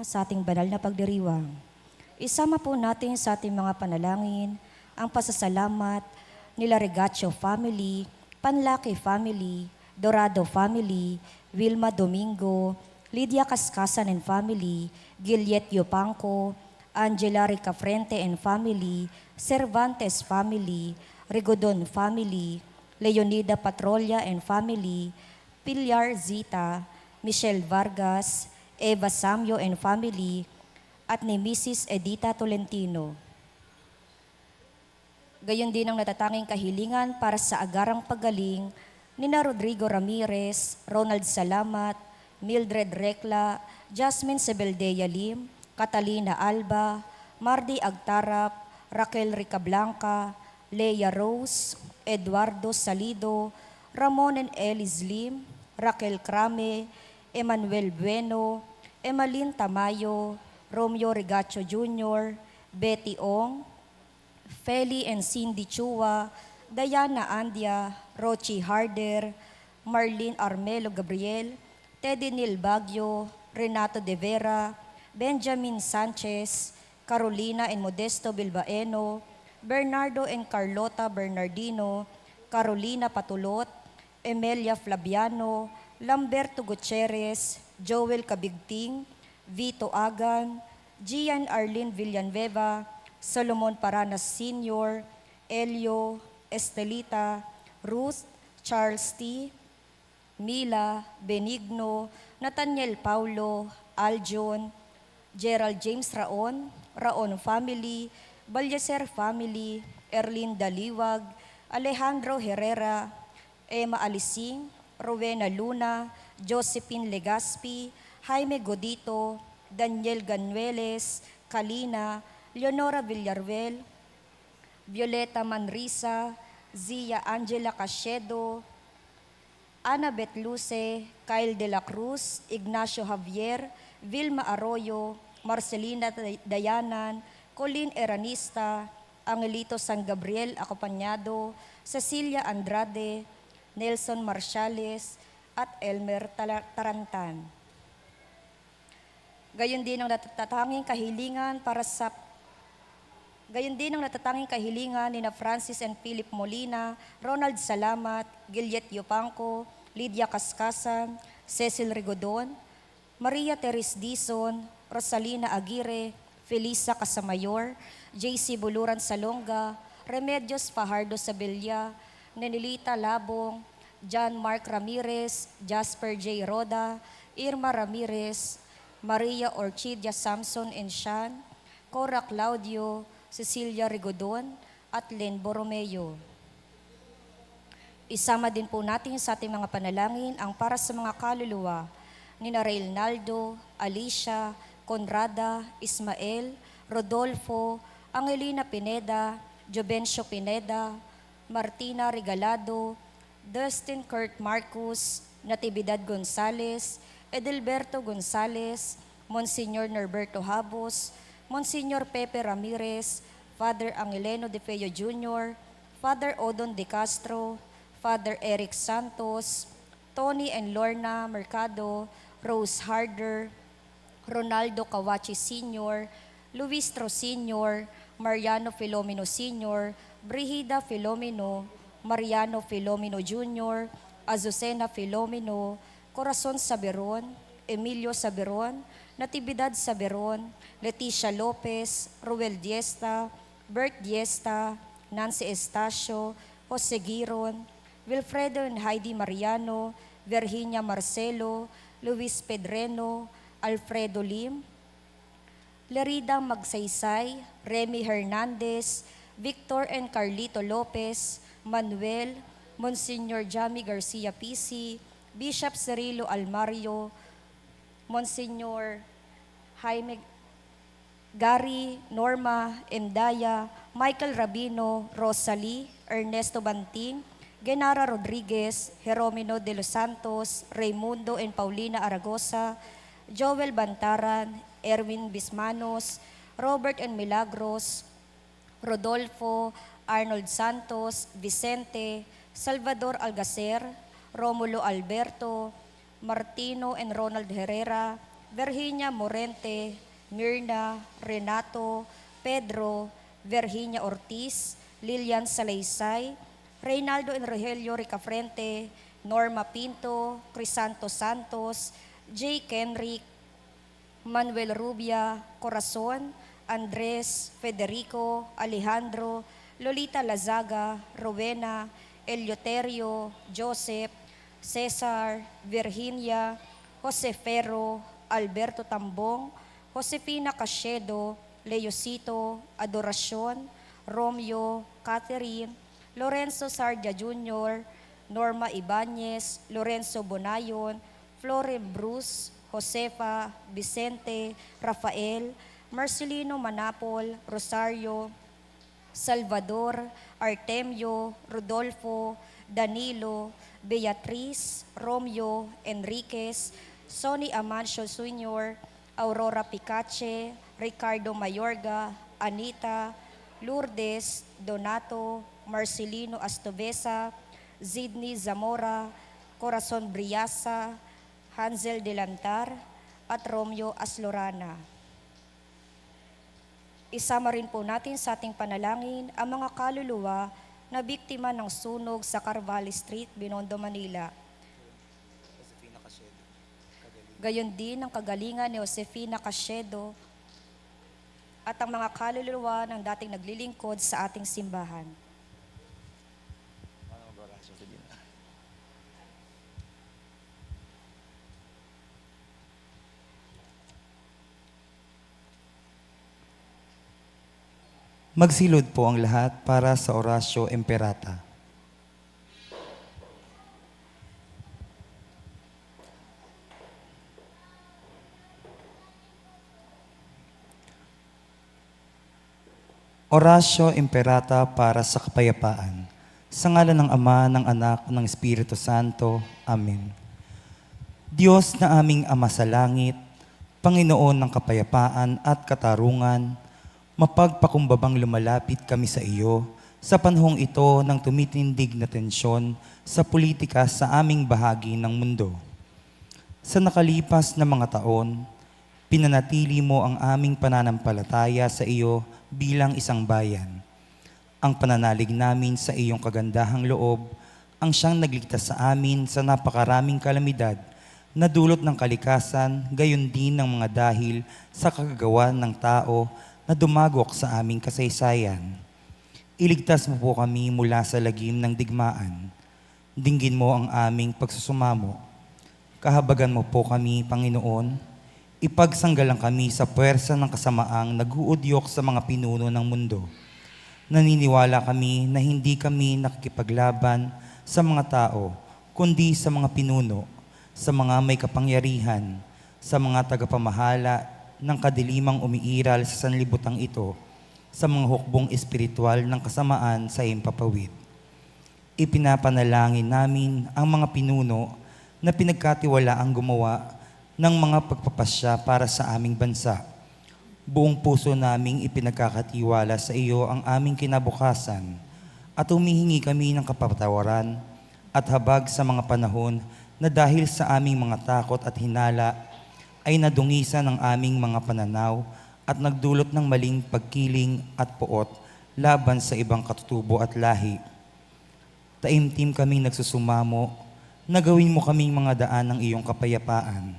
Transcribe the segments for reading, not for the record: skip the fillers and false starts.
sa ating banal na pagdiriwang. Isama po natin sa ating mga panalangin ang pasasalamat nila Regacio family, Panlaki family, Dorado family, Wilma Domingo, Lydia Cascasan and family, Gillet Yupanco, Angela Ricafrente and family, Cervantes family, Rigodon family, Leonida Patrolla and family, Pilar Zita, Michelle Vargas, Eva Samyo and family, at ni Mrs. Edita Tolentino. Gayon din ang natatanging kahilingan para sa agarang paggaling nina Rodrigo Ramirez, Ronald Salamat, Mildred Recla, Jasmine Sebeldea Lim, Catalina Alba, Mardi Agtarap, Raquel Ricablanca, Leia Rose, Eduardo Salido, Ramon and Elis Lim, Raquel Crame, Emmanuel Bueno, Emalyn Tamayo, Romeo Regacho Jr., Betty Ong, Feli and Cindy Chua, Diana Andia, Rochi Harder, Marlene Armelo Gabriel, Teddy Nil Baguio, Renato De Vera, Benjamin Sanchez, Carolina and Modesto Bilbaeno, Bernardo and Carlota Bernardino, Carolina Patulot, Emelia Flaviano, Lamberto Gutierrez, Joel Cabigting, Vito Agan, Gian Arlene Villanueva, Solomon Paranas Sr., Elio, Estelita, Ruth, Charles T., Mila, Benigno, Nathaniel Paulo, Aljon, Gerald James Raon, Raon family, Balyaser family, Erlin Daliwag, Alejandro Herrera, Emma Alising, Rowena Luna, Josephine Legaspi, Jaime Godito, Daniel Ganueles, Kalina, Leonora Villaruel, Violeta Manrisa, Zia Angela Cachedo, Annabeth Luce, Kyle De La Cruz, Ignacio Javier, Vilma Arroyo, Marcelina Dayanan, Colleen Eranista, Angelito San Gabriel Acompañado, Cecilia Andrade, Nelson Marciales, at Elmer Tarantan. Gayon din ang natatanging kahilingan ni na Francis and Philip Molina, Ronald Salamat, Gillet Yupanco, Lydia Cascasan, Cecil Rigodon, Maria Teres Dizon, Rosalina Aguirre, Felisa Casamayor, JC Buluran Salonga, Remedios Fajardo Sabilla, Nenelita Labong, John Mark Ramirez, Jasper J. Roda, Irma Ramirez, Maria Orchidia Samson and Shan, Cora Claudio, Cecilia Rigodon, at Len Borromeo. Isama din po natin sa ating mga panalangin ang para sa mga kaluluwa ni na Reynaldo, Alicia, Conrada, Ismael, Rodolfo, Angelina Pineda, Jovencio Pineda, Martina Regalado, Dustin Kurt Marcus, Natividad Gonzales, Edelberto Gonzales, Monsignor Norberto Habos, Monsignor Pepe Ramirez, Father Angeleno De Feo Jr., Father Odon De Castro, Father Eric Santos, Tony and Lorna Mercado, Rose Harder, Ronaldo Kawachi Sr., Luis Tro Sr., Mariano Filomeno Sr., Brigida Filomeno, Mariano Filomeno Jr., Azucena Filomeno, Corazon Saberon, Emilio Saberon, Natividad Saberon, Leticia Lopez, Ruel Diesta, Bert Diesta, Nancy Estacio, Jose Giron, Wilfredo and Heidi Mariano, Virginia Marcelo, Luis Pedreno, Alfredo Lim, Lerida Magsaysay, Remy Hernandez, Victor and Carlito Lopez, Manuel, Monsignor Jami Garcia PC, Bishop Cirilo Almario, Monsignor Jaime Gary, Norma, Endaya, Michael Rabino, Rosalie, Ernesto Banting, Genara Rodriguez, Jeromino de los Santos, Raimundo and Paulina Aragosa, Joel Bantaran, Erwin Bismanos, Robert and Milagros, Rodolfo, Arnold Santos, Vicente, Salvador Algacer, Romulo Alberto, Martino and Ronald Herrera, Virginia Morente, Mirna, Renato, Pedro, Virginia Ortiz, Lilian Salaysay, Reynaldo Enrogelio Ricafrente, Norma Pinto, Crisanto Santos, J. Kenrick, Manuel Rubia, Corazon, Andres, Federico, Alejandro, Lolita Lazaga, Rowena, Eleuterio, Joseph, Cesar, Virginia, Jose Ferro, Alberto Tambong, Josefina Cachedo, Leosito, Adoracion, Romeo, Catherine, Lorenzo Sardia Jr., Norma Ibanez, Lorenzo Bonayon, Floren Bruce, Josefa, Vicente, Rafael, Marcelino Manapol, Rosario, Salvador, Artemio, Rodolfo, Danilo, Beatriz, Romeo, Enriquez, Sonny Amancio Sr., Aurora Picache, Ricardo Mayorga, Anita, Lourdes, Donato, Marcelino Astovesa, Zidney Zamora, Corazon Briasa, Hansel Delantar, at Romeo Aslorana. Isama rin po natin sa ating panalangin ang mga kaluluwa na biktima ng sunog sa Carvalho Street, Binondo, Manila. Gayon din ang kagalingan ni Josefina Cachedo at ang mga kaluluwa ng dating naglilingkod sa ating simbahan. Magsilod po ang lahat para sa Orasyo Imperata. Orasyo Imperata para sa kapayapaan. Sa ngalan ng Ama, ng Anak, ng Espiritu Santo. Amen. Diyos na aming Ama sa langit, Panginoon ng kapayapaan at katarungan, mapagpakumbabang lumalapit kami sa iyo sa panahong ito ng tumitindig na tensyon sa politika sa aming bahagi ng mundo. Sa nakalipas na mga taon, pinanatili mo ang aming pananampalataya sa iyo bilang isang bayan. Ang pananalig namin sa iyong kagandahang loob ang siyang nagligtas sa amin sa napakaraming kalamidad na dulot ng kalikasan, gayon din ng mga dahil sa kagagawan ng tao na dumagok sa aming kasaysayan. Iligtas mo po kami mula sa lagim ng digmaan. Dinggin mo ang aming pagsusumamo. Kahabagan mo po kami, Panginoon. Ipagsanggalang kami sa puwersa ng kasamaang nag-uudyok sa mga pinuno ng mundo. Naniniwala kami na hindi kami nakikipaglaban sa mga tao, kundi sa mga pinuno, sa mga may kapangyarihan, sa mga tagapamahala ng kadilimang umiiral sa sanlibutang ito, sa mga hukbong espiritual ng kasamaan sa himpapawid. Ipinapanalangin namin ang mga pinuno na pinagkatiwalaang gumawa ng mga pagpapasya para sa aming bansa. Buong puso naming ipinagkakatiwala sa iyo ang aming kinabukasan at humihingi kami ng kapatawaran at habag sa mga panahon na dahil sa aming mga takot at hinala ay nadungisan ang aming mga pananaw at nagdulot ng maling pagkiling at puot laban sa ibang katutubo at lahi. Taimtim kaming nagsusumamo na gawin mo kaming mga daan ng iyong kapayapaan,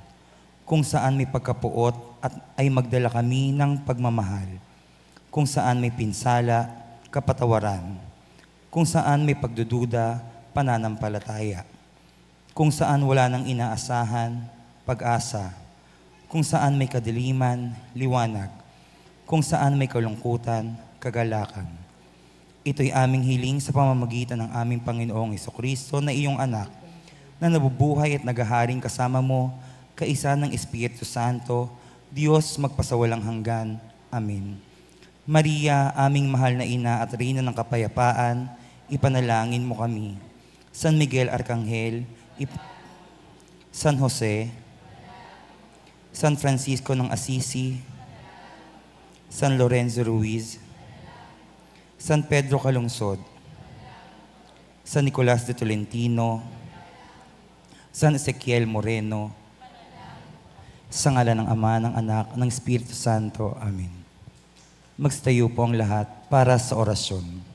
kung saan may pagkapuot at ay magdala kami ng pagmamahal, kung saan may pinsala, kapatawaran, kung saan may pagdududa, pananampalataya, kung saan wala nang inaasahan, pag-asa, kung saan may kadiliman, liwanag, kung saan may kalungkutan, kagalakan. Ito'y aming hiling sa pamamagitan ng aming Panginoong Jesucristo na iyong anak, na nabubuhay at naghaharing kasama mo, kaisa ng Espiritu Santo, Diyos magpasawalang hanggan. Amen. Maria, aming mahal na ina at reyna ng kapayapaan, ipanalangin mo kami. San Miguel Arcangel, San Jose, San Francisco ng Assisi, San Lorenzo Ruiz, San Pedro Calungsod, San Nicolas de Tolentino, San Ezequiel Moreno, Sa ngalan ng Ama, ng Anak, ng Espiritu Santo. Amen. Magstayo po ang lahat para sa orasyon.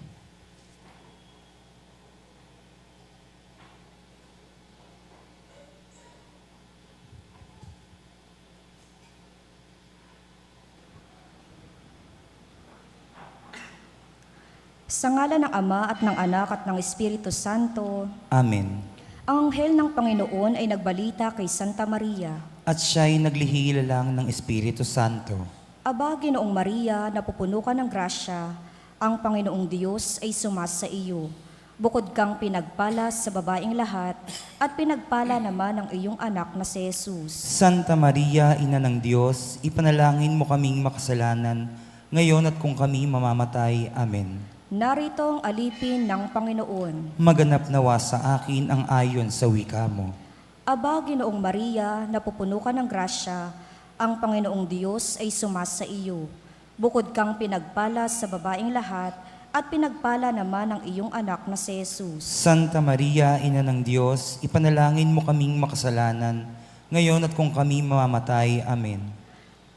Sa ngalan ng Ama at ng Anak at ng Espiritu Santo, Amen. ang anghel ng Panginoon ay nagbalita kay Santa Maria. At siya'y naglihila lang ng Espiritu Santo. Aba, Ginoong Maria, napupuno ka ng grasya, ang Panginoong Diyos ay sumasa iyo. Bukod kang pinagpala sa babaeng lahat, at pinagpala naman ang iyong anak na si Jesus. Santa Maria, Ina ng Diyos, ipanalangin mo kaming makasalanan, ngayon at kung kami mamamatay. Amen. Narito ang alipin ng Panginoon. Maganap nawa sa akin ang ayon sa wika mo. Aba, Ginoong Maria, napupuno ka ng grasya, ang Panginoong Diyos ay sumasa iyo. Bukod kang pinagpala sa babaeng lahat, at pinagpala naman ang iyong anak na si Jesus. Santa Maria, Ina ng Diyos, ipanalangin mo kaming makasalanan, ngayon at kung kami mamamatay. Amen.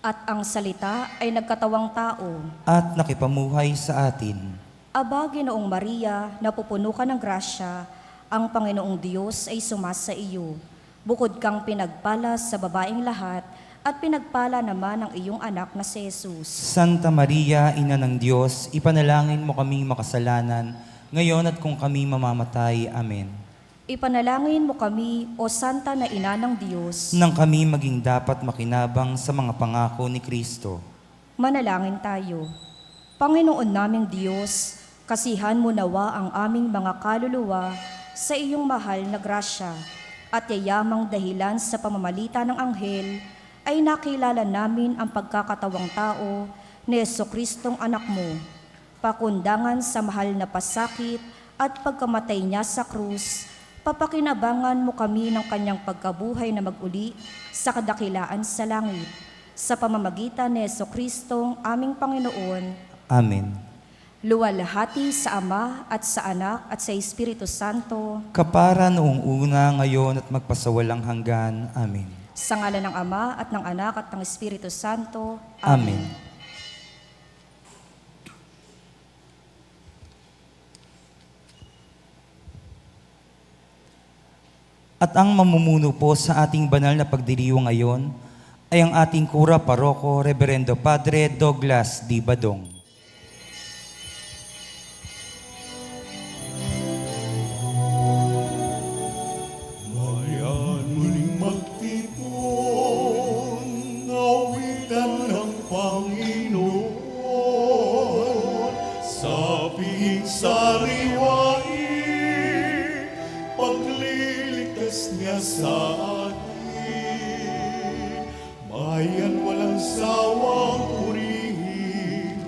At ang salita ay nagkatawang tao. At nakipamuhay sa atin. Aba, Ginoong Maria, napupuno ka ng grasya, ang Panginoong Diyos ay sumasa iyo. Bukod kang pinagpala sa babaeng lahat, at pinagpala naman ang iyong anak na si Jesus. Santa Maria, Ina ng Diyos, ipanalangin mo kaming makasalanan, ngayon at kung kami mamamatay. Amen. Ipanalangin mo kami, O Santa na Ina ng Diyos. Nang kami maging dapat makinabang sa mga pangako ni Kristo. Manalangin tayo. Panginoon naming Diyos, kasihan mo nawa ang aming mga kaluluwa sa iyong mahal na grasya, at yayamang dahilan sa pamamalita ng anghel, ay nakilala namin ang pagkakatawang tao ni Jesucristong anak mo. Pakundangan sa mahal na pasakit at pagkamatay niya sa krus, papakinabangan mo kami ng kanyang pagkabuhay na maguli sa kadakilaan sa langit. Sa pamamagitan ni Jesucristong aming Panginoon. Amen. Luwalhati sa Ama at sa Anak at sa Espiritu Santo. Kapara noong una, ngayon at magpasawalang hanggan. Amen. Sa ngalan ng Ama at ng Anak at ng Espiritu Santo. Amen. At ang mamumuno po sa ating banal na pagdiriwang ngayon ay ang ating kura paroko, Reverendo Padre Douglas D. Badong. Bayan muling magtipon, awitan ng Panginoon, sa piing sariwain, pagliligtas niya sa atin. Bayan walang sawang purihin,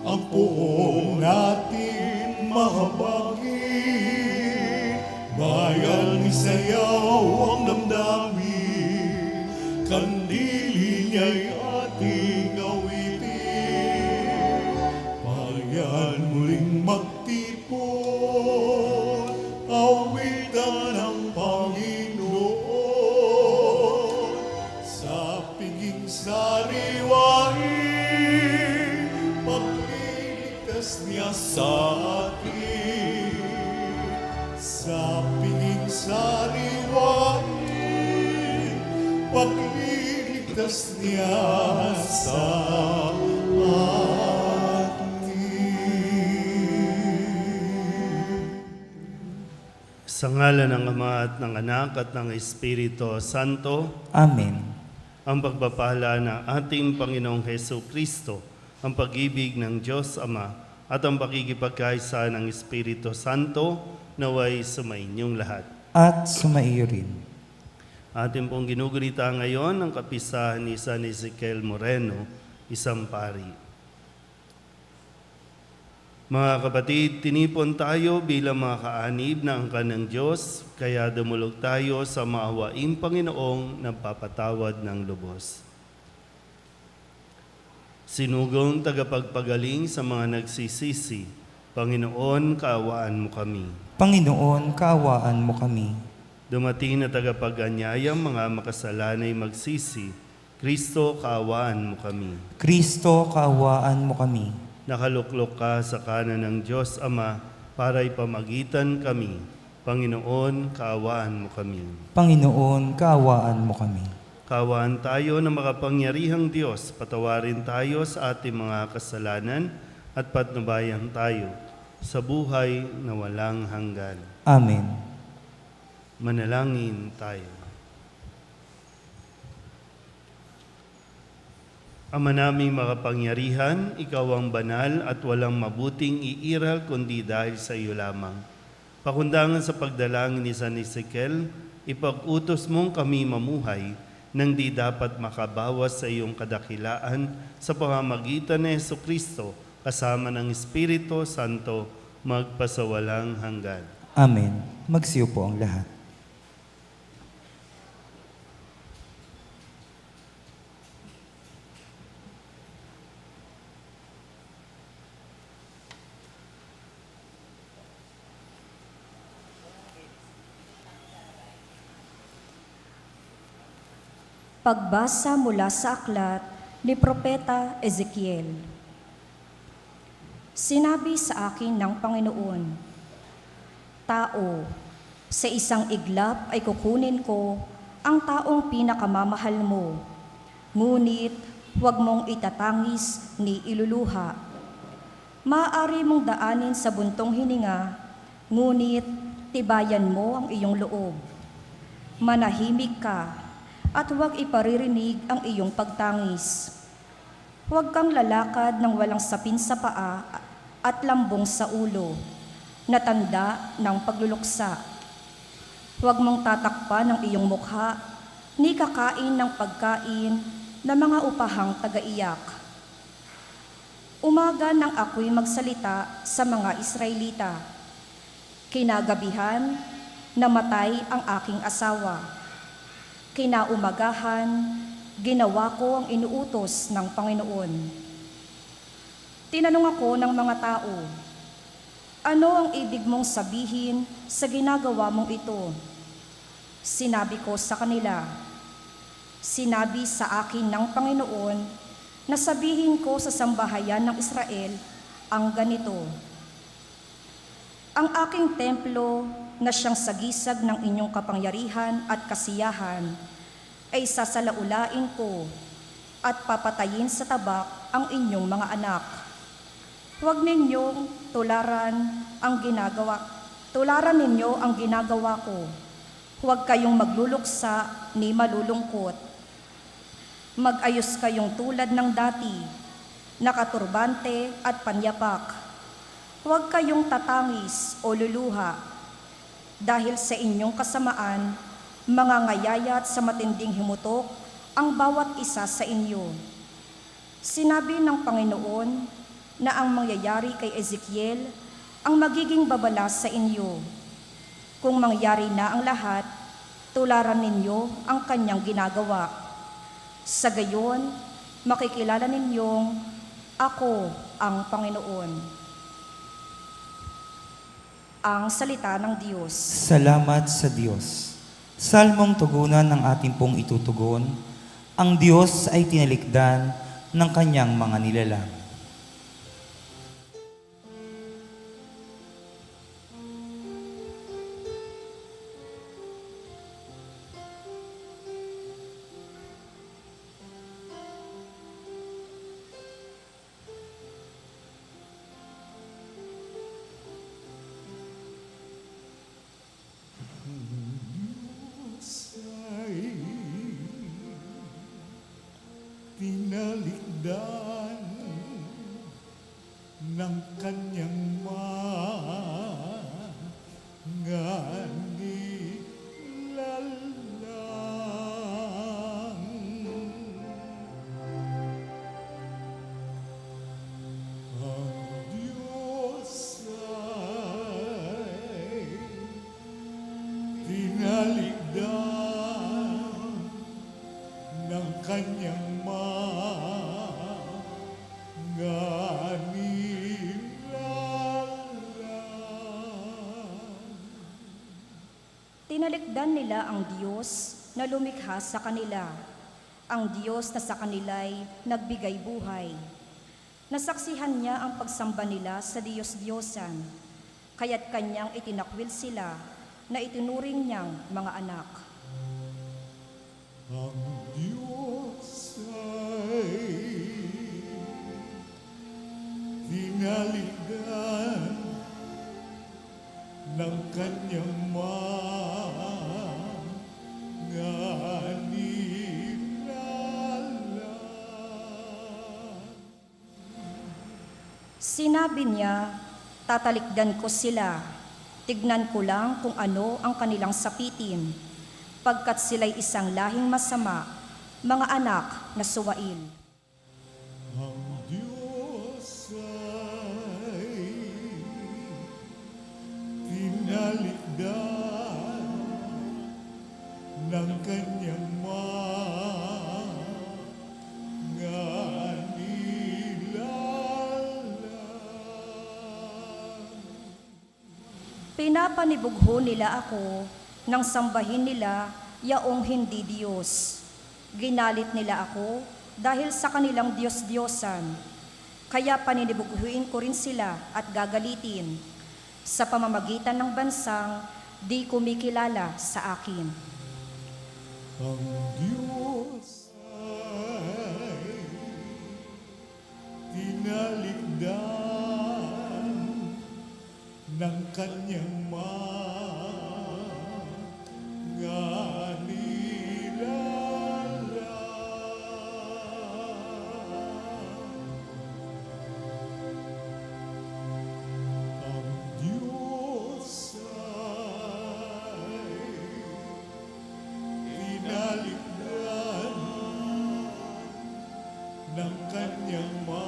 ang poong natin mahabagin. Bayan isayaw ang damdamin, kandili niya'y ating awitin. Bayan muling magtipon, awitan ang Panginoon, sa piging sariwain, pagliligtas niya sa atin. Sa piging sariwain, pagliligtas niya sa atin. Sa ngalan ng Ama at ng Anak at ng Espiritu Santo, Amen. ang pagpapala ng ating Panginoong Heso Kristo, ang pag-ibig ng Diyos Ama, at ang pakikipagkaisa ng Espiritu Santo, naway sumainyong lahat. At sumaiyo rin. Ating pong ginugurita ngayon ang kapisahan ni San Ezekiel Moreno, isang pari. Mga kapatid, tinipon tayo bilang mga kaanib na angkan ng Diyos, kaya dumulog tayo sa maawaing Panginoong nagpapatawad ng lubos. Sinugong tagapagpagaling sa mga nagsisisi, Panginoon, kaawaan mo kami. Panginoon, kaawaan mo kami. Dumating na tagapag-anyayang mga makasalanay magsisi, Kristo, kaawaan mo kami. Kristo, kaawaan mo kami. Nakaluklok ka sa kanan ng Diyos Ama para ipamagitan kami. Panginoon, kaawaan mo kami. Panginoon, kaawaan mo kami. Kaawaan tayo ng makapangyarihang Diyos, patawarin tayo sa ating mga kasalanan at patnubayan tayo sa buhay na walang hanggan. Amen. Manalangin tayo. Ama naming makapangyarihan, ikaw ang banal at walang mabuting iiral kundi dahil sa iyo lamang. Pakundangan sa pagdalangin ni San Ezekiel, ipag-utos mong kami mamuhay nang di dapat makabawas sa iyong kadakilaan sa pamamagitan ni Jesucristo kasama ng Espiritu Santo magpasawalang hanggan. Amen. Magsiyo po ang lahat. Pagbasa mula sa aklat ni Propeta Ezekiel. Sinabi sa akin ng Panginoon, "Tao, sa isang iglap ay kukunin ko ang taong pinakamamahal mo, ngunit huwag mong itatangis ni iluluha. Maaari mong daanin sa buntong hininga, ngunit tibayan mo ang iyong loob. Manahimik ka at huwag iparirinig ang iyong pagtangis. Huwag kang lalakad ng walang sapin sa paa at lambong sa ulo, na tanda ng pagluluksa. Huwag mong tatakpan ang iyong mukha, ni kakain ng pagkain na mga upahang tagaiyak. Umaga nang ako'y magsalita sa mga Israelita. Kinagabihan, namatay ang aking asawa. Kinaumagahan, ginawa ko ang inuutos ng Panginoon. Tinanong ako ng mga tao, ano ang ibig mong sabihin sa ginagawa mong ito? Sinabi ko sa kanila, sinabi sa akin ng Panginoon na sabihin ko sa sambahayan ng Israel ang ganito, ang aking templo na siyang sagisag ng inyong kapangyarihan at kasiyahan ay sasalaulain ko at papatayin sa tabak ang inyong mga anak. Huwag ninyong tularan ninyo ang ginagawa ko. Huwag kayong magluluksa ni malulungkot. Mag-ayos kayong tulad ng dati, nakaturbante at panyapak. Huwag kayong tatangis o luluha, dahil sa inyong kasamaan, mangangayayat sa matinding himutok ang bawat isa sa inyo. Sinabi ng Panginoon na ang mangyayari kay Ezekiel ang magiging babala sa inyo. Kung mangyari na ang lahat, tularan ninyo ang kanyang ginagawa. Sa gayon, makikilala ninyong ako ang Panginoon." Ang salita ng Diyos. Salamat sa Diyos. Salmong tugunan ng ating pong itutugon, ang Diyos ay tinalikdan ng kanyang mga nilalang. Ay tinalikdan ng kanyang mga nilalang. Ang Diyos ay tinalikdan ng kanyang mga nilalang. Tinalikdan nila ang Diyos na lumikha sa kanila ang Diyos na sa kanila'y nagbigay buhay. Nasaksihan niya ang pagsamba nila sa Diyos-Diyosan, kaya't kanyang itinakwil sila na itinuring niyang mga anak. Ang Diyos ay tinalikdan ng kanyang mga nilalang. Sinabi niya, tatalikdan ko sila, tignan ko lang kung ano ang kanilang sapitin, pagkat sila'y isang lahing masama, mga anak na suwail. Ang Diyos ay tinalikdan ng kanyang mga nilalang. Pinapanibugho nila ako nang sambahin nila yaong hindi Diyos. Ginalit nila ako dahil sa kanilang Diyos-Diyosan. Kaya paninibughuin ko rin sila at gagalitin sa pamamagitan ng bansang di kumikilala sa akin. Ang Diyos ay tinalikdan ng kanyang mga nilalang. Ang Diyos ay tinalikdan ng kanyang mga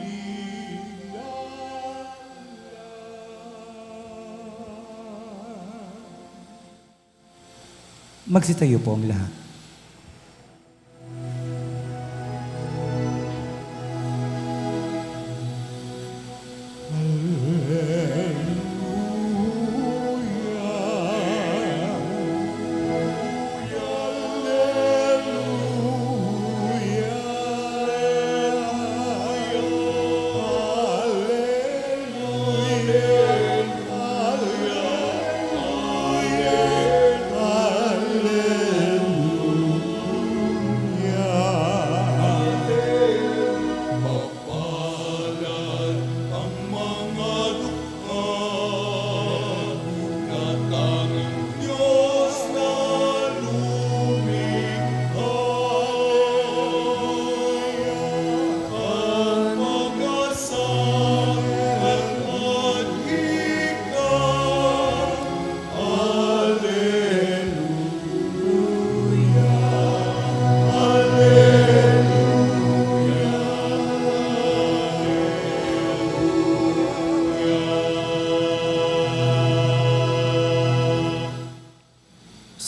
nilalang. Magsitayo po ang lahat.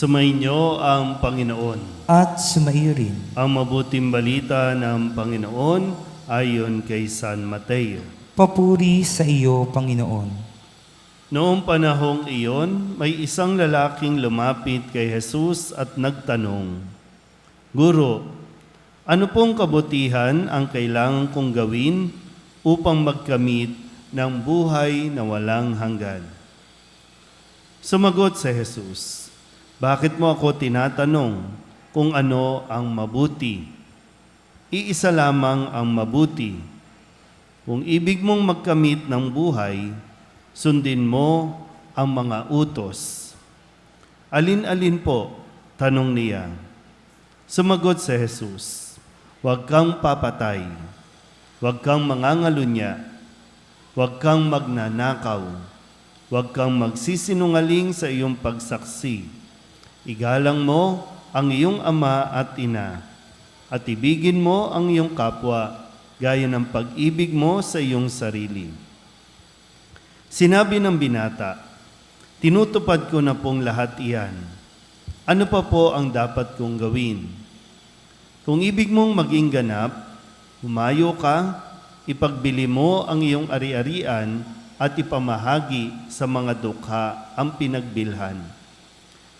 Sumainyo ang Panginoon. At sumaiyo rin. Ang mabuting balita ng Panginoon ayon kay San Mateo. Papuri sa iyo, Panginoon. Noong panahong iyon, may isang lalaking lumapit kay Jesus at nagtanong, Guro, ano pong kabutihan ang kailangan kong gawin upang magkamit ng buhay na walang hanggan? Sumagot si Jesus, Bakit mo ako tinatanong kung ano ang mabuti? Iisa lamang ang mabuti. Kung ibig mong magkamit ng buhay, sundin mo ang mga utos. Alin-alin po? Tanong niya. Sumagot si Jesus, Huwag kang papatay, huwag kang mangangalunya, huwag kang magnanakaw, huwag kang magsisinungaling sa iyong pagsaksi. Igalang mo ang iyong ama at ina, at ibigin mo ang iyong kapwa gaya ng pag-ibig mo sa iyong sarili. Sinabi ng binata, tinutupad ko na pong lahat iyan. Ano pa po ang dapat kong gawin? Kung ibig mong maging ganap, humayo ka, ipagbili mo ang iyong ari-arian at ipamahagi sa mga dukha ang pinagbilhan.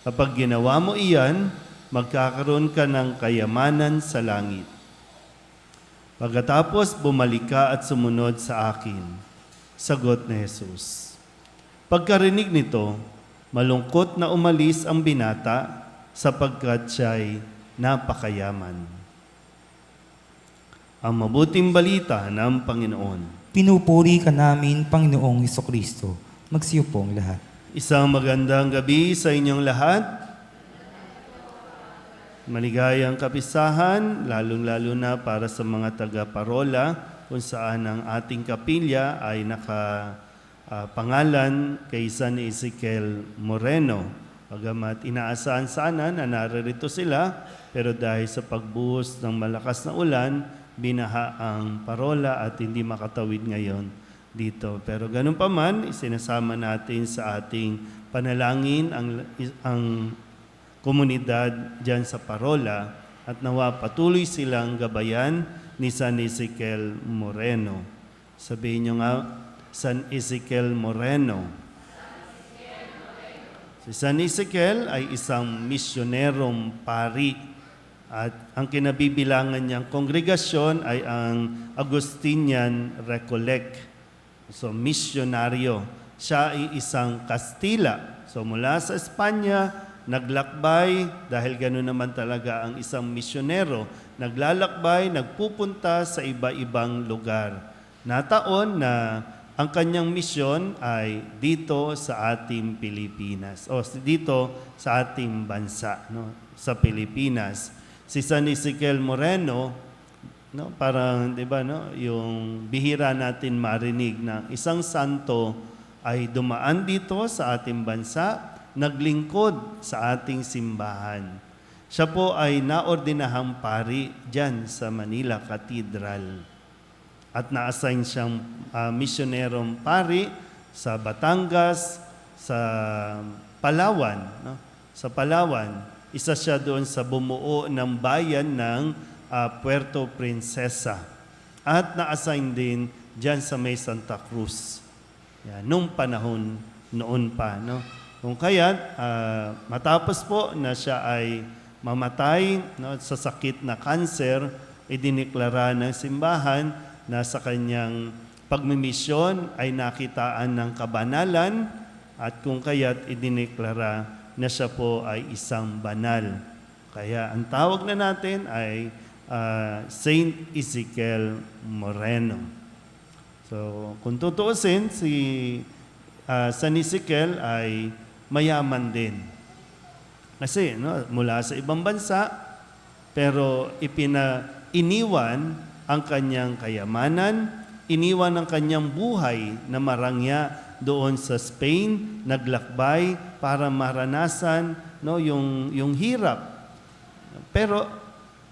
Kapag ginawa mo iyan, magkakaroon ka ng kayamanan sa langit. Pagkatapos, bumalik ka at sumunod sa akin. Sagot ni Jesus. Pagkarinig nito, malungkot na umalis ang binata sapagkat siya'y napakayaman. Ang mabuting balita ng Panginoon. Pinupuri ka namin, Panginoong Hesukristo. Magsiupo ang lahat. Isang magandang gabi sa inyong lahat. Maligayang kapisahan, lalong-lalo na para sa mga taga-parola kung saan ang ating kapilya ay nakapangalan kay San Ezekiel Moreno. Bagamat inaasahan sana na naririto sila, pero dahil sa pagbuhos ng malakas na ulan, binaha ang parola at hindi makatawid ngayon dito. Pero ganun pa man, isinasama natin sa ating panalangin ang komunidad dyan sa parola at nawa patuloy silang gabayan ni San Ezekiel Moreno. Sabihin nyo nga, San Ezekiel Moreno. Si San Ezekiel ay isang misyonerong pari at ang kinabibilangan niyang kongregasyon ay ang Agustinian Recollect. So, misyonaryo. Siya ay isang Kastila. So, mula sa Espanya, naglakbay, dahil gano'n naman talaga ang isang misyonero, naglalakbay, nagpupunta sa iba-ibang lugar. Nataon na ang kanyang misyon ay dito sa ating Pilipinas, o dito sa ating bansa, sa Pilipinas. Si San Ezekiel Moreno, parang 'di ba yung bihira natin marinig na isang santo ay dumaan dito sa ating bansa, naglingkod sa ating simbahan. Siya po ay naordinahang pari diyan sa Manila Cathedral. At na-assign siyang misyonerong pari sa Batangas, sa Palawan, Sa Palawan, isa siya doon sa bumuo ng bayan ng Puerto Princesa. At na-assign din dyan sa may Santa Cruz. Yan, nung panahon noon pa. Kung kaya't matapos po na siya ay mamatay sa sakit na kanser, idiniklara ng simbahan na sa kanyang pagmimisyon ay nakitaan ng kabanalan at kung kaya't idiniklara na siya po ay isang banal. Kaya ang tawag na natin ay Saint Ezekiel Moreno. So, kung tutuusin, si San Ezekiel ay mayaman din. Kasi mula sa ibang bansa, pero iniwan ang kanyang kayamanan, iniwan ang kanyang buhay na marangya doon sa Spain, naglakbay para maranasan yung hirap. Pero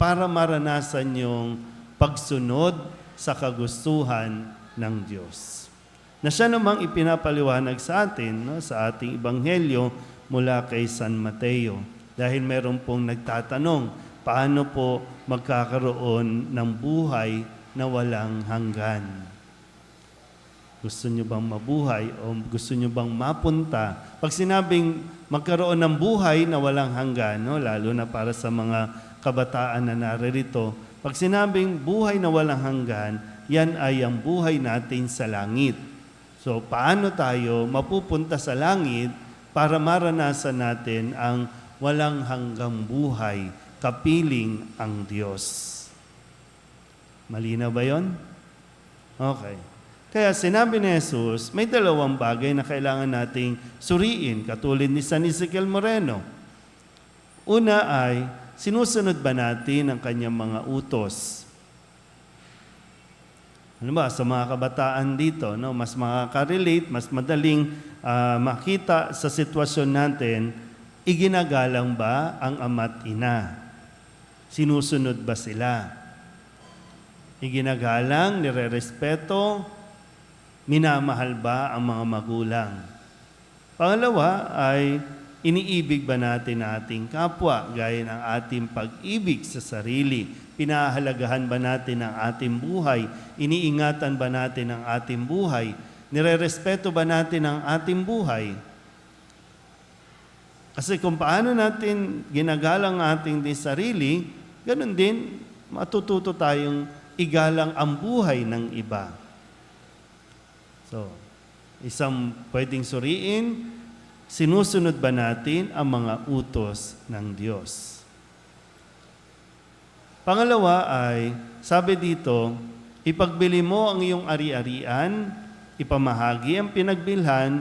para maranasan yung pagsunod sa kagustuhan ng Diyos. Na siya namang ipinapaliwanag sa atin, sa ating Ebanghelyo mula kay San Mateo. Dahil meron pong nagtatanong, paano po magkakaroon ng buhay na walang hanggan? Gusto nyo bang mabuhay o gusto nyo bang mapunta? Pag sinabing magkaroon ng buhay na walang hanggan, lalo na para sa mga kabataan na naririto, pag sinabing buhay na walang hanggan, yan ay ang buhay natin sa langit. So, paano tayo mapupunta sa langit para maranasan natin ang walang hanggang buhay, kapiling ang Diyos? Malinaw ba yon? Okay. Kaya sinabi ni Jesus, may dalawang bagay na kailangan nating suriin, katulad ni San Ezekiel Moreno. Una ay, sinusunod ba natin ang kanyang mga utos? Ano ba, sa mga kabataan dito, mas makaka-relate, mas madaling makita sa sitwasyon natin, iginagalang ba ang ama't ina? Sinusunod ba sila? Iginagalang, nirerespeto, minamahal ba ang mga magulang? Pangalawa ay, iniibig ba natin ang ating kapwa gaya ng ating pag-ibig sa sarili? Pinahalagahan ba natin ang ating buhay? Iniingatan ba natin ang ating buhay? Nirerespeto ba natin ang ating buhay? Kasi kung paano natin ginagalang ang ating din sarili, ganun din, matututo tayong igalang ang buhay ng iba. So, isang pwedeng suriin, sinusunod ba natin ang mga utos ng Diyos? Pangalawa ay, sabi dito, ipagbili mo ang iyong ari-arian, ipamahagi ang pinagbilhan,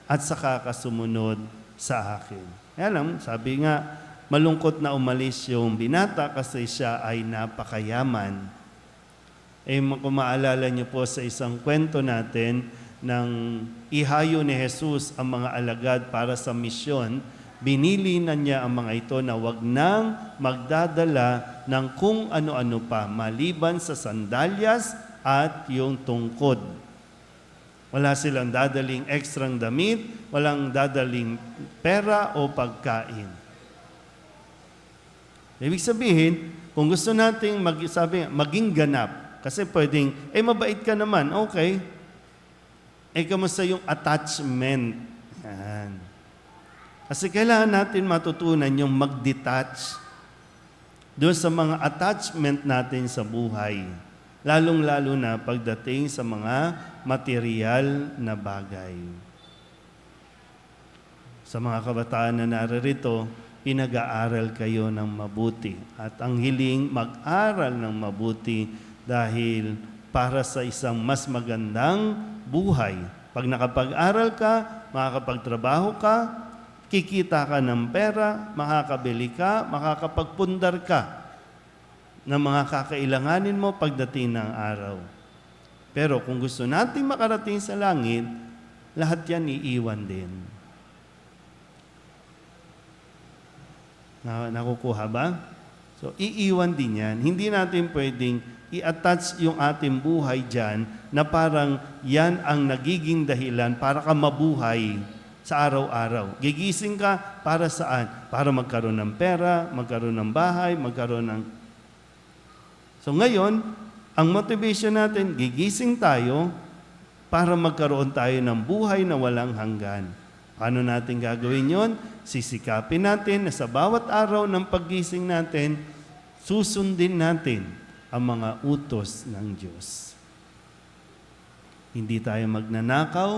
at saka ka sumunod sa akin. Alam, sabi nga, malungkot na umalis yung binata kasi siya ay napakayaman. Kung maalala niyo po sa isang kwento natin, nang ihayo ni Jesus ang mga alagad para sa misyon, binili na niya ang mga ito na wag nang magdadala ng kung ano-ano pa, maliban sa sandalyas at yung tungkod. Wala silang dadaling ekstrang damit, walang dadaling pera o pagkain. Ibig sabihin, kung gusto nating maging ganap, kasi pwedeng, mabait ka naman, okay. Kamusta yung attachment? Yan. Kasi kailangan natin matutunan yung mag-detach doon sa mga attachment natin sa buhay. Lalong-lalo na pagdating sa mga material na bagay. Sa mga kabataan na naririto, pinag-aaral kayo ng mabuti. At ang hiling mag-aral ng mabuti dahil para sa isang mas magandang buhay. Pag nakapag-aral ka, makakapagtrabaho ka, kikita ka ng pera, makakabili ka, makakapagpundar ka ng mga kakailanganin mo pagdating ng araw. Pero kung gusto nating makarating sa langit, lahat yan iiwan din. Nakukuha ba? So, iiwan din yan. Hindi natin pwedeng i-attach yung ating buhay dyan na parang yan ang nagiging dahilan para ka mabuhay sa araw-araw. Gigising ka para saan? Para magkaroon ng pera, magkaroon ng bahay, magkaroon ng... So ngayon, ang motivation natin, gigising tayo para magkaroon tayo ng buhay na walang hanggan. Paano natin gagawin yon? Sisikapin natin na sa bawat araw ng paggising natin, susundin natin ang mga utos ng Diyos. Hindi tayo magnanakaw,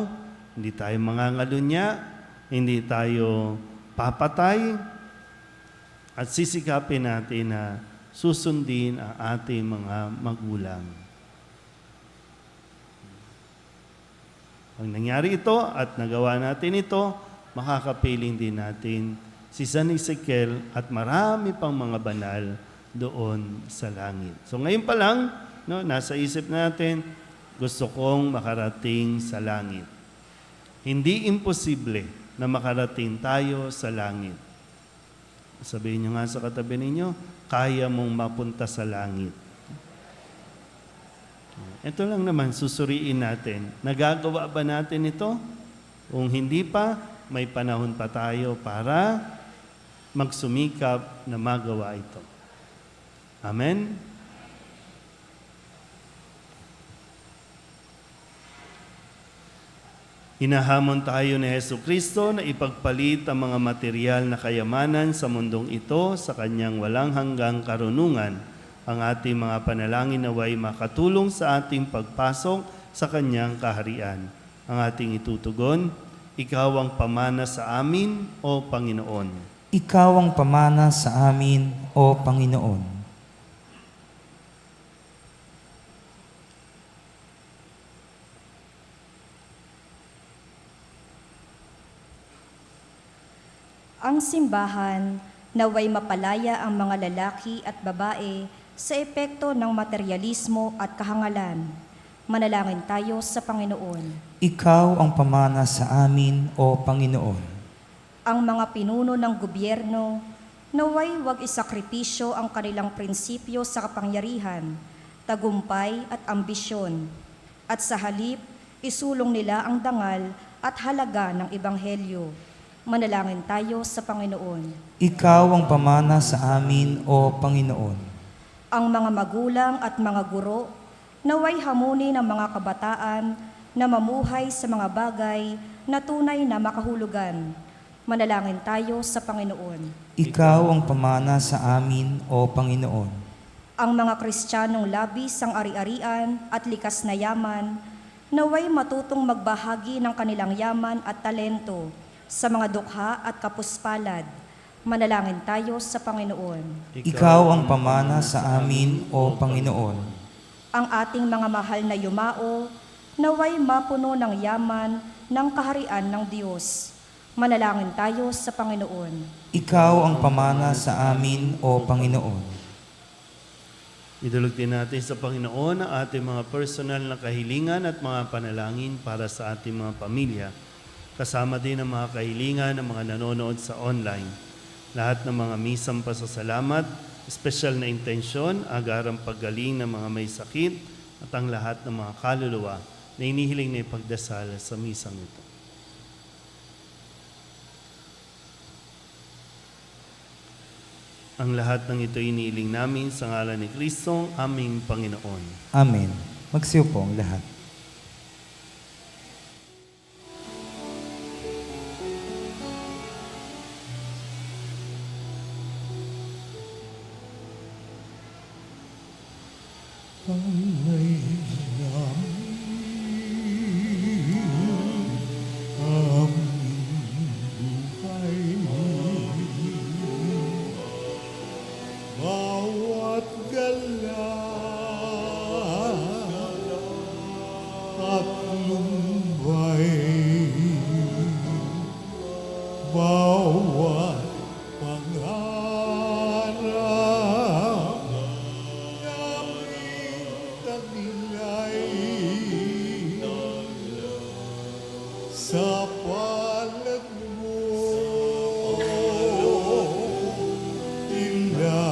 hindi tayo mangangalunya, hindi tayo papatay, at sisikapin natin na susundin ang ating mga magulang. Pag nangyari ito at nagawa natin ito, makakapiling din natin si San Ezekiel at marami pang mga banal doon sa langit. So ngayon pa lang, nasa isip natin, gusto kong makarating sa langit. Hindi imposible na makarating tayo sa langit. Sabihin nyo nga sa katabi ninyo, kaya mong mapunta sa langit. Ito lang naman, susuriin natin. Nagagawa ba natin ito? Kung hindi pa, may panahon pa tayo para magsumikap na magawa ito. Amen? Hinahamon tayo ni Jesucristo na ipagpalit ang mga material na kayamanan sa mundong ito sa kanyang walang hanggang karunungan. Ang ating mga panalangin naway makatulong sa ating pagpasok sa kanyang kaharian. Ang ating itutugon, ikaw ang pamana sa amin, O Panginoon. Ikaw ang pamana sa amin, O Panginoon. Ang simbahan naway mapalaya ang mga lalaki at babae sa epekto ng materialismo at kahangalan. Manalangin tayo sa Panginoon. Ikaw ang pamana sa amin, O Panginoon. Ang mga pinuno ng gobyerno naway wag isakripisyo ang kanilang prinsipyo sa kapangyarihan, tagumpay at ambisyon, at sa halip isulong nila ang dangal at halaga ng Ebanghelyo. Manalangin tayo sa Panginoon. Ikaw ang pamana sa amin, O Panginoon. Ang mga magulang at mga guro naway hamunin ng mga kabataan na mamuhay sa mga bagay na tunay na makahulugan, Manalangin tayo sa Panginoon. Ikaw ang pamana sa amin, O Panginoon. Ang mga Kristiyanong labis ang ari-arian at likas na yaman, naway matutong magbahagi ng kanilang yaman at talento sa mga dukha at kapuspalad. Manalangin tayo sa Panginoon. Ikaw ang pamana sa amin, O Panginoon. Ang ating mga mahal na yumao, naway mapuno ng yaman ng kaharian ng Diyos. Manalangin tayo sa Panginoon. Ikaw ang pamana sa amin, O Panginoon. Idulog din natin sa Panginoon ang ating mga personal na kahilingan at mga panalangin para sa ating mga pamilya. Kasama din ang mga kahilingan ng mga nanonood sa online. Lahat ng mga misang pasasalamat, espesyal na intensyon, agarang paggaling ng mga may sakit at ang lahat ng mga kaluluwa na inihiling na ipagdasal sa misang ito. Ang lahat ng ito iniiling namin sa ngalan ni Kristo, aming Panginoon. Amen. Magsiupo ang lahat. Pangay namin aming buhay. Bawat gala at lumbay, bawat pangarap naming taglay sa palad mo ilalagay.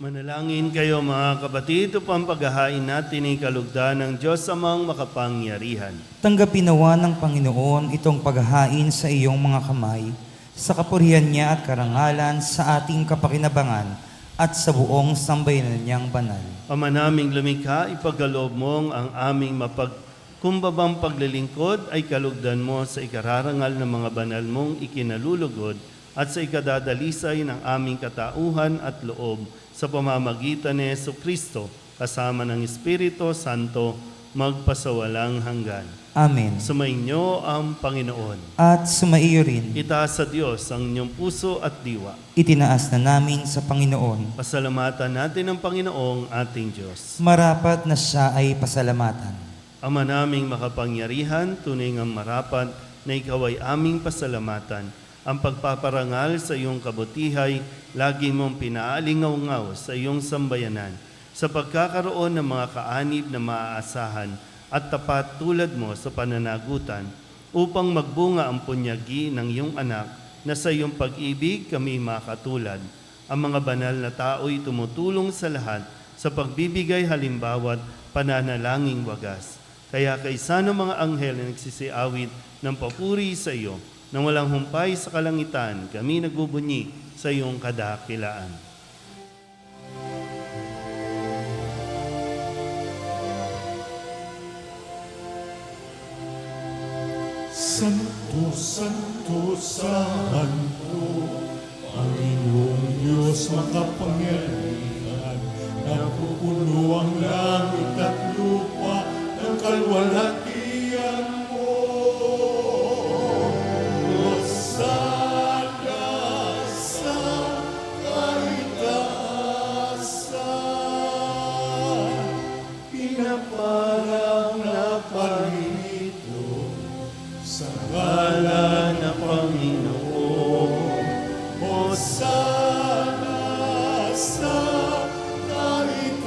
Manalangin kayo mga kapatid upang paghahain natin ang kalugdan ng Diyos amang makapangyarihan. Tanggapin nawa ng Panginoon itong paghahain sa iyong mga kamay, sa kapurihan niya at karangalan sa ating kapakinabangan at sa buong sambayanan niyang banal. Ama naming lumikha, ipagkaloob mong ang aming mapagkumbabang paglilingkod ay kalugdan mo sa ikararangal ng mga banal mong ikinalulugod at sa ikadadalisay ng aming katauhan at loob sa pamamagitan ni Jesucristo kasama ng Espiritu Santo magpasawalang hanggan. Amen. Sumainyo ang Panginoon. At sumaiyo rin, Itaas sa Diyos ang inyong puso at diwa. itinaas na namin sa Panginoon. Pasalamatan natin ang Panginoong ating Diyos. Marapat na siya ay pasalamatan. Ama naming makapangyarihan, tunay ngang marapat na ikaw ay aming pasalamatan. Ang pagpaparangal sa iyong kabutihay, lagi mong pinaalingaw-ngaw sa iyong sambayanan. Sa pagkakaroon ng mga kaanib na maaasahan at tapat tulad mo sa pananagutan, upang magbunga ang punyagi ng iyong anak na sa iyong pag-ibig kami makatulad. Ang mga banal na tao'y tumutulong sa lahat sa pagbibigay halimbawa't pananalangin wagas. Kaya kaisa ng mga anghel na nagsisiawit ng papuri sa iyo, nang walang humpay sa kalangitan, kami nagbubunyi sa iyong kadakilaan. Santo, Santo, Santo, Panginoong Diyos makapangyarihan, napupuno ang langit at lupa ng kalwalhatian mo. Hosana sa kaitaasan, pinaparang na parito sa Ala na Panginoon, Hosana sa kaitaasan.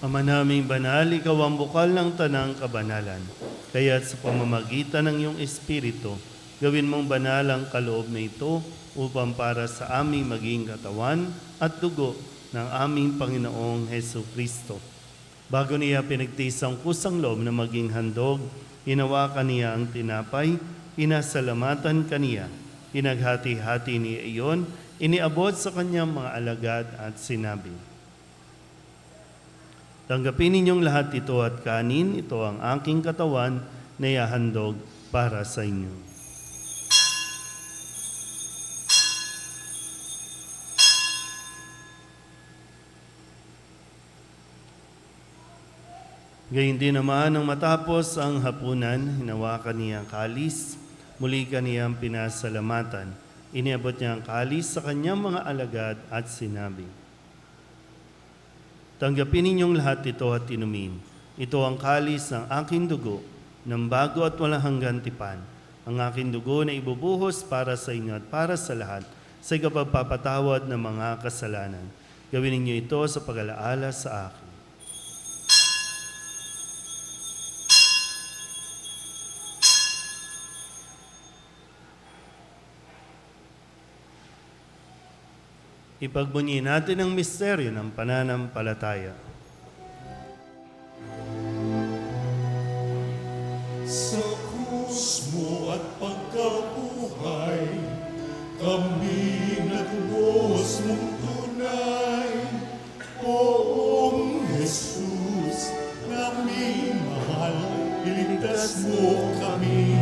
Ama naming banal, ikaw ang bukal ng tanang kabanalan. Kaya't sa pamamagitan ng iyong Espiritu, gawin mong banal ang kaloob na ito upang para sa aming maging katawan at dugo ng aming Panginoong Heso Kristo. Bago niya pinagtiis ang kusang loob na maging handog, hinawakan niya ang tinapay, pinasalamatan kaniya, pinaghati-hati niya iyon, iniabot sa kanyang mga alagad at sinabi, "Tanggapin ninyong lahat ito at kanin, ito ang aking katawan na ihahandog para sa inyo." Gayun din naman nang matapos ang hapunan, hinawakan niya ang kalis, muli kaniyang pinasalamatan. Iniabot niya ang kalis sa kanyang mga alagad at sinabi, "Tanggapin ninyong lahat ito at inumin. Ito ang kalis ng aking dugo, ng bago at walang hanggang tipan. Ang aking dugo na ibubuhos para sa inyo at para sa lahat, sa ikapagpapatawad ng mga kasalanan. Gawin ninyo ito sa pag-alaala sa akin." Ipagbunyi natin ang misteryo ng pananampalataya. Sa krus mo at pagkabuhay, kami nagbuhos mong tunay. Poong Jesus, naming mahal, iligtas mo kami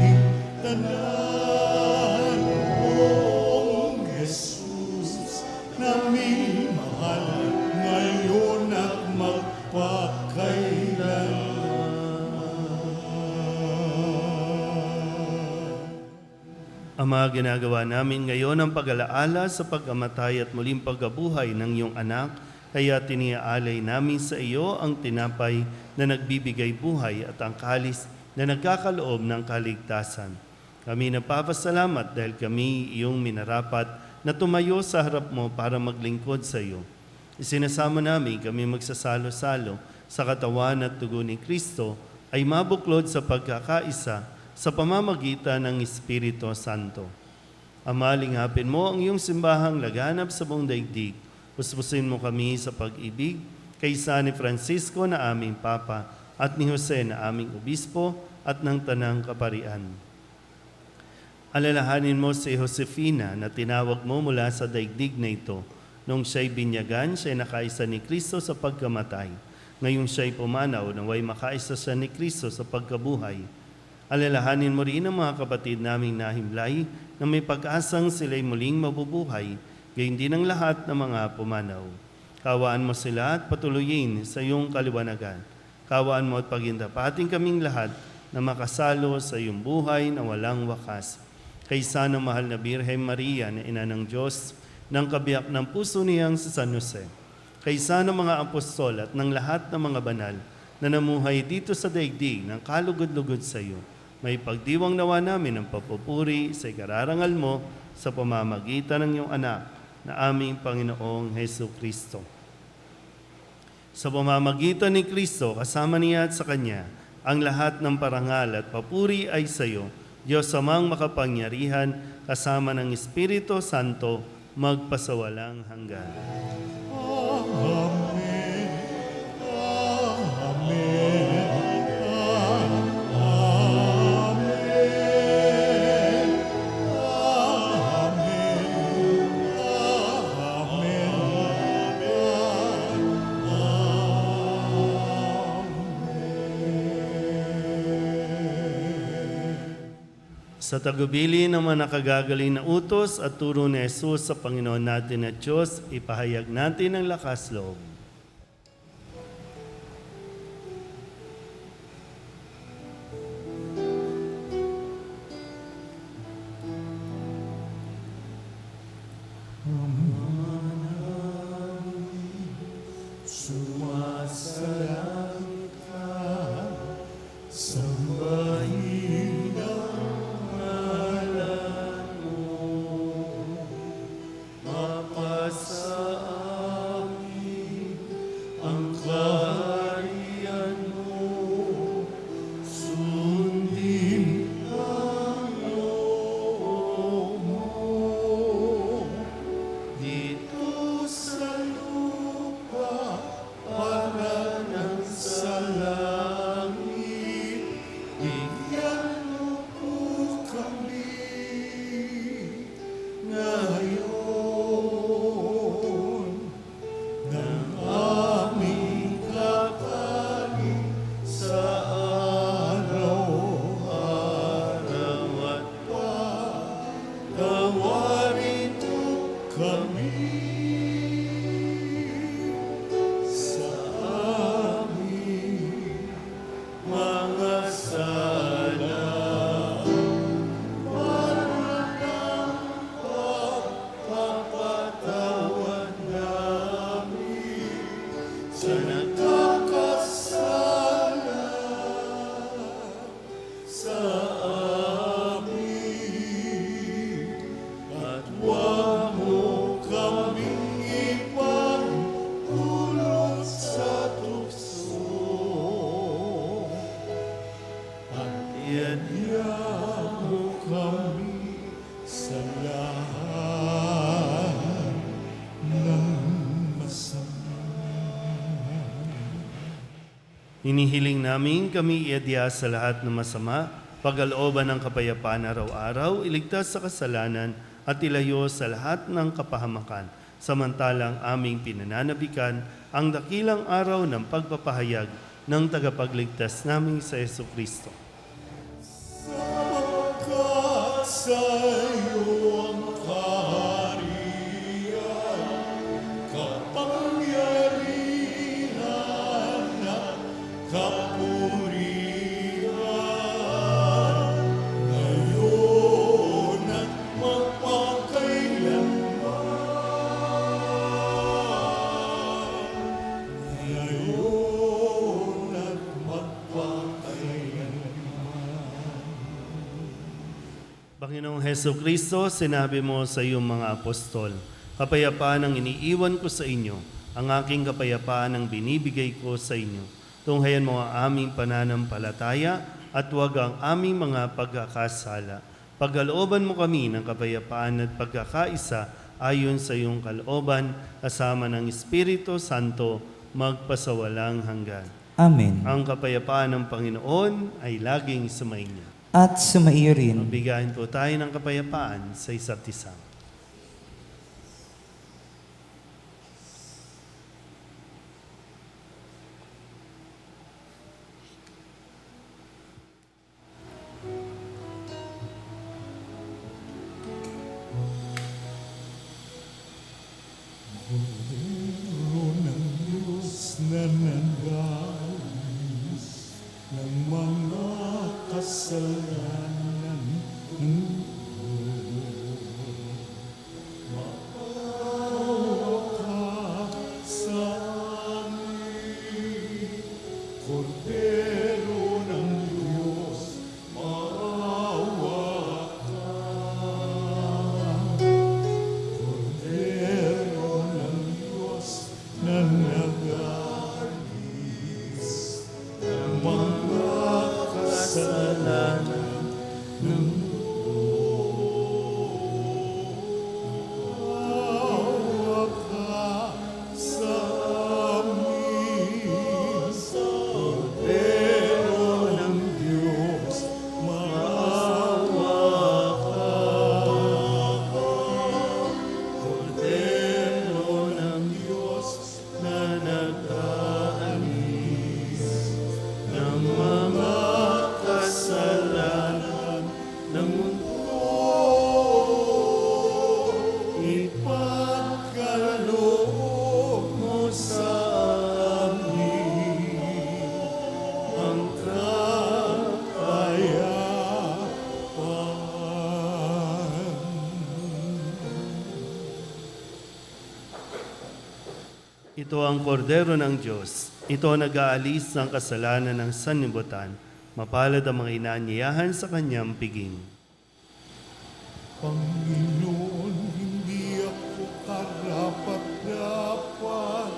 tanan. Poong Jesus, naming mahal, ngayon at magpakailanman. Ama, ginagawa namin ngayon ang pag-alaala sa pagkamatay at muling pagkabuhay ng iyong anak, kaya tiniaalay namin sa iyo ang tinapay na nagbibigay buhay at ang kalis na nagkakaloob ng kaligtasan. Kami napapasalamat dahil kami iyong minarapat na tumayo sa harap mo para maglingkod sa iyo. Isinasama namin kami magsasalo-salo sa katawan at dugo ni Kristo ay mabuklod sa pagkakaisa sa pamamagitan ng Espiritu Santo. Ama, lingapin mo ang iyong simbahang laganap sa buong daigdig. Puspusin mo kami sa pag-ibig kaysa ni Francisco na aming Papa at ni Jose na aming Obispo at ng Tanang Kaparian. Alalahanin mo si Josefina na tinawag mo mula sa daigdig na ito. Nung siya'y binyagan, siya'y nakaisa ni Kristo sa pagkamatay. Ngayong siya'y pumanaw, naway makaisa siya ni Kristo sa pagkabuhay. Alalahanin mo rin ang mga kapatid naming nahimlay na may pag-asang sila'y muling mabubuhay, gayon din ang lahat ng mga pumanaw. Kawaan mo sila at patuloyin sa iyong kaliwanagan. Kawaan mo at pagindapating kaming lahat na makasalo sa iyong buhay na walang wakas. Kaysa ng mahal na Birhen Maria na ina ng Diyos, ng kabiyak ng puso niyang si San Jose. Kaysa ng mga apostol at ng lahat ng mga banal na namuhay dito sa daigdig ng kalugod-lugod sa iyo, may pagdiwang nawa namin ang papupuri sa ikararangal mo sa pamamagitan ng iyong anak na aming Panginoong Hesu Kristo. Sa pamamagitan ni Kristo, kasama niya at sa Kanya, ang lahat ng parangal at papuri ay sa iyo, Diyos amang makapangyarihan, kasama ng Espiritu Santo, magpasawalang hanggan. Amen. Amen. Sa tagubili ng mga nakagagaling na utos at turo ni Jesus sa Panginoon natin at Diyos, ipahayag natin ang lakas loob. Sumasalang ka, sambahin ang ngalan mo, mapasa amin Biyaya mo kami sa lahat ng masama. Hinihiling namin kami iadya sa lahat ng masama, pagalooban ng kapayapaan araw-araw, iligtas sa kasalanan at ilayo sa lahat ng kapahamakan. Samantalang aming pinananabikan ang dakilang araw ng pagpapahayag ng tagapagligtas naming sa Jesucristo. Sapagkat sa'yo ang kaharian, kapangyarihan at kapurihan, ngayon at magpakailanman. Ngayon at magpakailanman. Panginoong Heso Kristo, sinabi mo sa iyong mga apostol, kapayapaan ang iniiwan ko sa inyo, ang aking kapayapaan ang binibigay ko sa inyo. Tunghayan mo ang aming pananampalataya at huwag ang aming mga pagkakasala. Pagkalooban mo kami ng kapayapaan at pagkakaisa ayon sa iyong kalooban, kasama ng Espiritu Santo, magpasawalang hanggan. Amen. Ang kapayapaan ng Panginoon ay laging sumainyo. At sumaiyo rin. Magbigayin po tayo ng kapayapaan sa isa't isa. Cordero ng Diyos na nanggalis ng mga kasalanan ng maawa ka sa amin. Cordero ng Diyos, maawa ka. Cordero ng Diyos na nag-alis ng mga kasalanan ng maawa ka sa amin. Cordero ng Diyos, maawa ka. Cordero ng Diyos na nag-aalis ng mga kasalanan ng mundo, ipagkaloob mo sa amin ang kapayapaan. Ito ang kordero ng Diyos. Ito ang nag-aalis ng kasalanan ng sanlibutan. Mapalad ang mga inaanyayahan sa kanyang piging. Panginoon, hindi ako karapat-dapat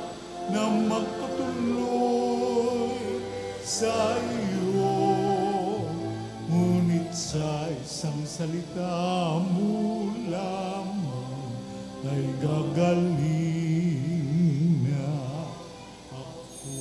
na magpatuloy sa iyo. Ngunit sa isang salita mo lamang ay gagaling na ako.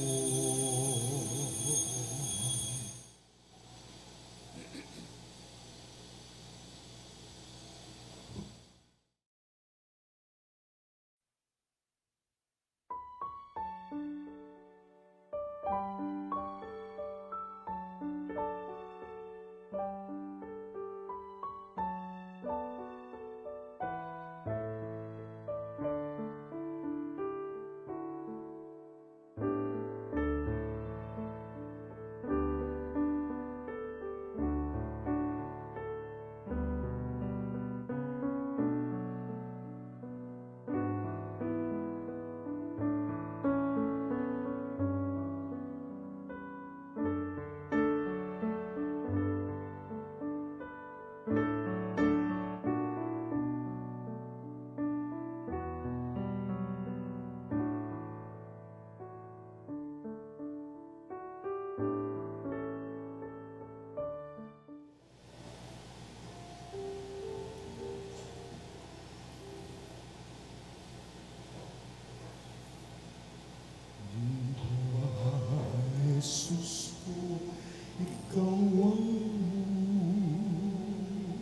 Jesus ko, ikaw ang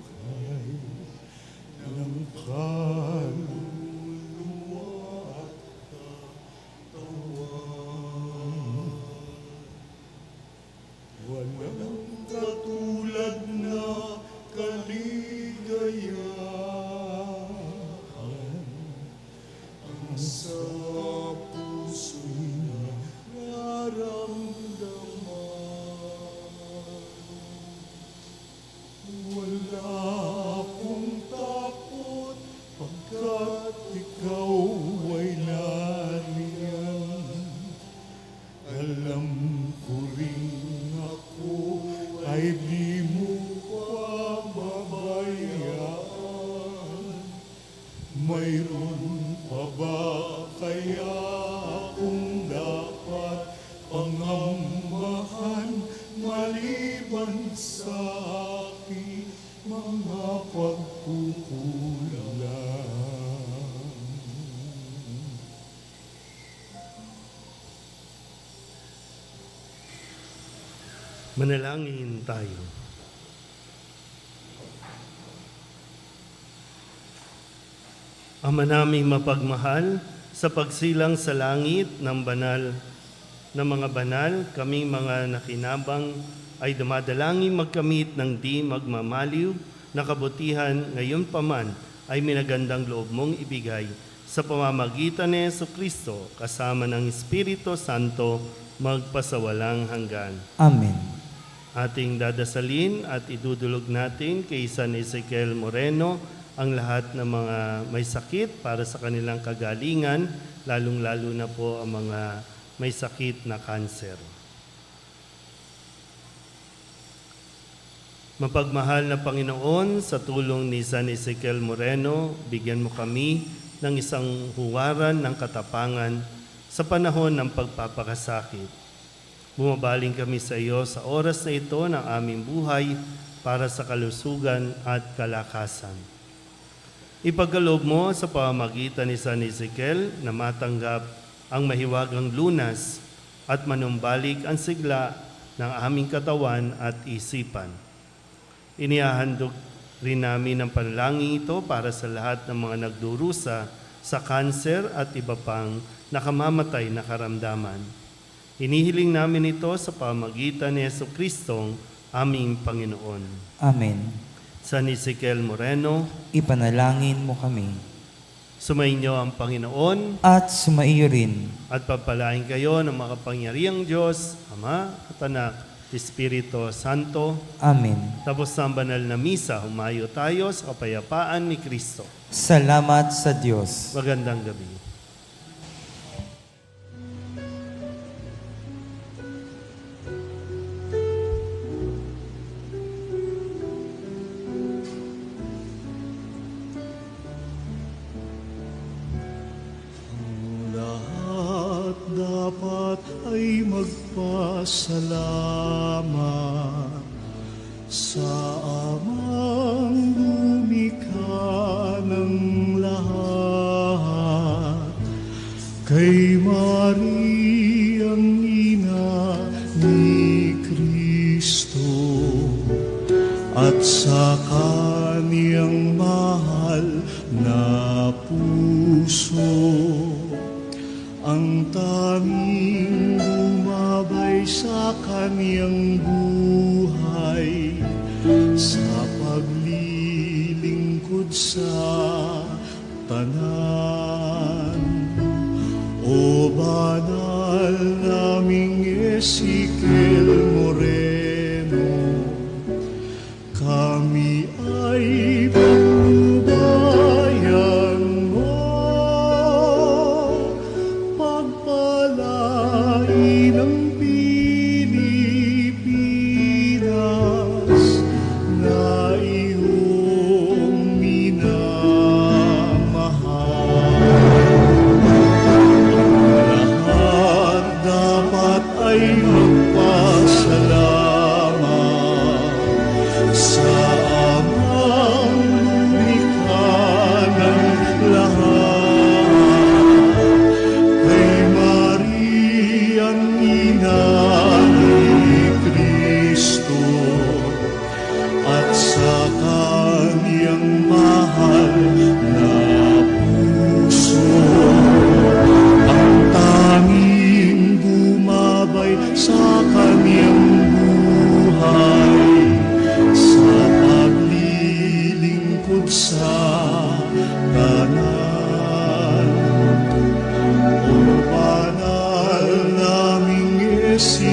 buhay ng kaluluwa at katawan. Walang katulad na kaligayahan ang sa puso'y nararamdaman. Wala akong takot pagkat ikaw ay nariyan. Alam ko rin ako ay di mo pababayaan. Mayroon pa ba kaya akong dapat pangambahan maliban sa aking mga pagkukulang? Manalangin tayo. Ama naming mapagmahal, sa pagsilang sa langit ng mga banal, kaming mga nakinabang ay dumadalangin magkamit ng di magmamaliw na kabutihan ngayon pa man ay minagandang loob mong ibigay sa pamamagitan ni Jesucristo kasama ng Espiritu Santo magpasawalang hanggan. Amen. Ating dadasalin at idudulog natin kay San Ezekiel Moreno ang lahat ng mga may sakit para sa kanilang kagalingan, lalong-lalo na po ang mga may sakit na kanser. Mapagmahal na Panginoon, sa tulong ni San Ezekiel Moreno, bigyan mo kami ng isang huwaran ng katapangan sa panahon ng pagpapakasakit. Bumabaling kami sa iyo sa oras na ito ng aming buhay para sa kalusugan at kalakasan. Ipagkaloob mo sa pamamagitan ni San Ezekiel na matanggap ang mahiwagang lunas at manumbalik ang sigla ng aming katawan at isipan. Inihahandog rin namin ang panalangin ito para sa lahat ng mga nagdurusa sa kanser at iba pang nakamamatay na karamdaman. Hinihiling namin ito sa pamamagitan ni Jesucristong aming Panginoon. Amen. San Ezekiel Moreno, Ipanalangin mo kami. sumainyo ang Panginoon At sumaiyo rin. at pagpalain kayo ng makapangyarihang Diyos, Ama at Anak, Espiritu Santo. Amen. Tapos ng banal na misa, humayo tayo sa kapayapaan ni Kristo. Salamat sa Diyos. Magandang gabi. Lahat dapat ay magpasalamat sa Amang lumikha ng lahat, kay Mariang ina ni Kristo, at sa kaniyang mahal na puso, ang tanging bumabay sa kaniyang buhay, sa paglilingkod sa tanan. O banal naming Ezekiel Moreno, kami ay pagnubayan mo, pagpalain ang Pilipinas na iyong minamahal. Lahat dapat ay magpasalamat sa Amang lumikha ng lahat, kay Mariang ina Espiritu